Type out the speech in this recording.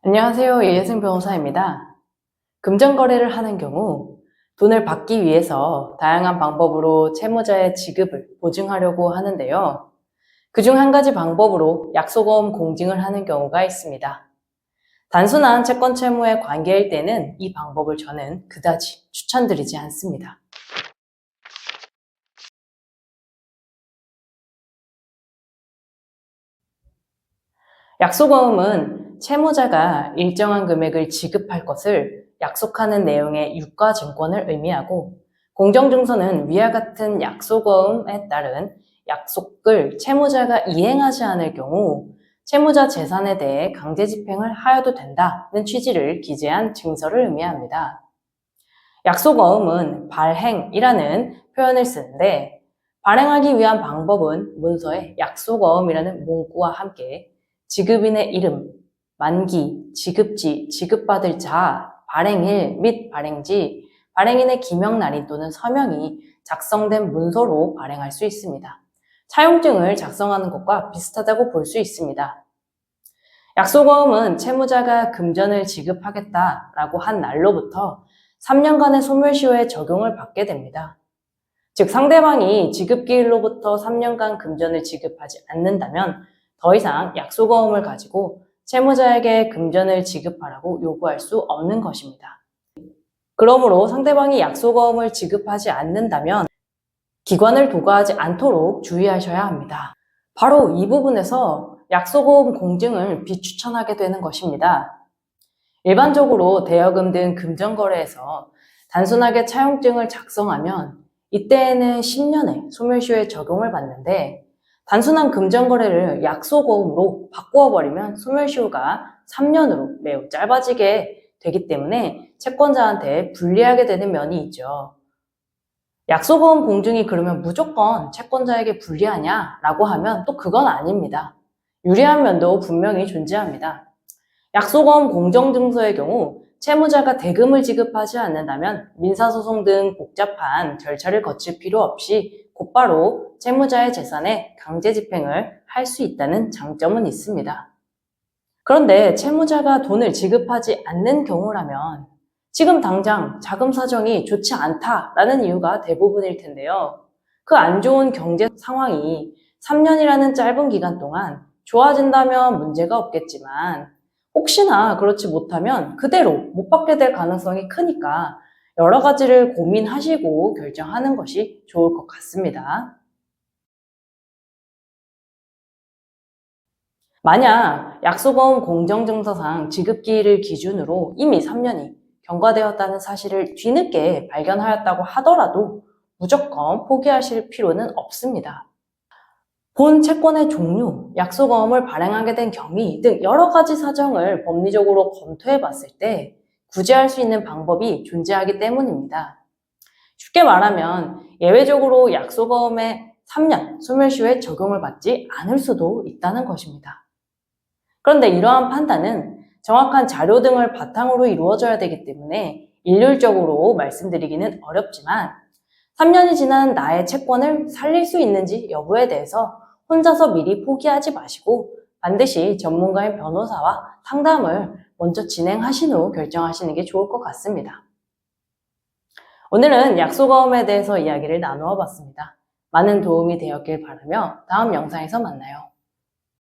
안녕하세요. 예예승 변호사입니다. 금전거래를 하는 경우 돈을 받기 위해서 다양한 방법으로 채무자의 지급을 보증하려고 하는데요. 그중 한 가지 방법으로 약속어음 공증을 하는 경우가 있습니다. 단순한 채권 채무의 관계일 때는 이 방법을 저는 그다지 추천드리지 않습니다. 약속어음은 채무자가 일정한 금액을 지급할 것을 약속하는 내용의 유가 증권을 의미하고, 공정증서는 위와 같은 약속어음에 따른 약속을 채무자가 이행하지 않을 경우 채무자 재산에 대해 강제 집행을 하여도 된다는 취지를 기재한 증서를 의미합니다. 약속어음은 발행이라는 표현을 쓰는데, 발행하기 위한 방법은 문서에 약속어음이라는 문구와 함께 지급인의 이름, 만기, 지급지, 지급받을 자, 발행일 및 발행지, 발행인의 기명날인 또는 서명이 작성된 문서로 발행할 수 있습니다. 차용증을 작성하는 것과 비슷하다고 볼 수 있습니다. 약속어음은 채무자가 금전을 지급하겠다라고 한 날로부터 3년간의 소멸시효에 적용을 받게 됩니다. 즉, 상대방이 지급기일로부터 3년간 금전을 지급하지 않는다면 더 이상 약속어음을 가지고 채무자에게 금전을 지급하라고 요구할 수 없는 것입니다. 그러므로 상대방이 약속어음을 지급하지 않는다면 기관을 도과하지 않도록 주의하셔야 합니다. 바로 이 부분에서 약속어음 공증을 비추천하게 되는 것입니다. 일반적으로 대여금 등 금전거래에서 단순하게 차용증을 작성하면 이때에는 10년의 소멸시효에 적용을 받는데, 단순한 금전거래를 약속어음으로 바꾸어 버리면 소멸시효가 3년으로 매우 짧아지게 되기 때문에 채권자한테 불리하게 되는 면이 있죠. 약속어음 공증이 그러면 무조건 채권자에게 불리하냐라고 하면 또 그건 아닙니다. 유리한 면도 분명히 존재합니다. 약속어음 공정증서의 경우 채무자가 대금을 지급하지 않는다면 민사소송 등 복잡한 절차를 거칠 필요 없이 곧바로 채무자의 재산에 강제 집행을 할 수 있다는 장점은 있습니다. 그런데 채무자가 돈을 지급하지 않는 경우라면 지금 당장 자금 사정이 좋지 않다라는 이유가 대부분일 텐데요. 그 안 좋은 경제 상황이 3년이라는 짧은 기간 동안 좋아진다면 문제가 없겠지만, 혹시나 그렇지 못하면 그대로 못 받게 될 가능성이 크니까 여러 가지를 고민하시고 결정하는 것이 좋을 것 같습니다. 만약 약속어음 공정증서상 지급기일을 기준으로 이미 3년이 경과되었다는 사실을 뒤늦게 발견하였다고 하더라도 무조건 포기하실 필요는 없습니다. 본 채권의 종류, 약속어음을 발행하게 된 경위 등 여러 가지 사정을 법리적으로 검토해 봤을 때 구제할 수 있는 방법이 존재하기 때문입니다. 쉽게 말하면 예외적으로 약속어음의 3년 소멸시효에 적용을 받지 않을 수도 있다는 것입니다. 그런데 이러한 판단은 정확한 자료 등을 바탕으로 이루어져야 되기 때문에 일률적으로 말씀드리기는 어렵지만, 3년이 지난 나의 채권을 살릴 수 있는지 여부에 대해서 혼자서 미리 포기하지 마시고 반드시 전문가인 변호사와 상담을 먼저 진행하신 후 결정하시는 게 좋을 것 같습니다. 오늘은 약속어음에 대해서 이야기를 나누어 봤습니다. 많은 도움이 되었길 바라며 다음 영상에서 만나요.